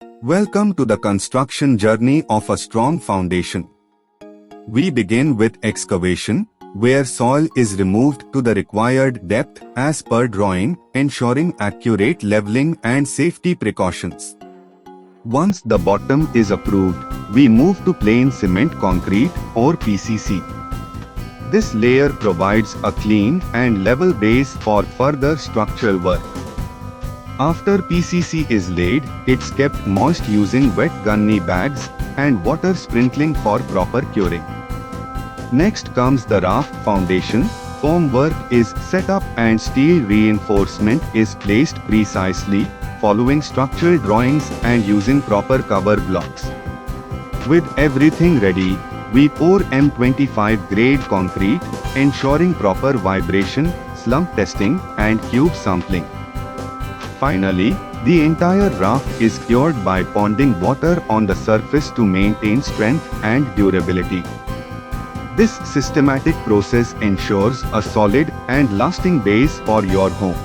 Welcome to the construction journey of a strong foundation. We begin with excavation, where soil is removed to the required depth as per drawing, ensuring accurate leveling and safety precautions. Once the bottom is approved, we move to plain cement concrete or PCC. This layer provides a clean and level base for further structural work. After PCC is laid, it's kept moist using wet gunny bags and water sprinkling for proper curing. Next comes the raft foundation. Foam work is set up and steel reinforcement is placed precisely, following structural drawings and using proper cover blocks. With everything ready, we pour M25 grade concrete, ensuring proper vibration, slump testing and cube sampling. Finally, the entire raft is cured by ponding water on the surface to maintain strength and durability. This systematic process ensures a solid and lasting base for your home.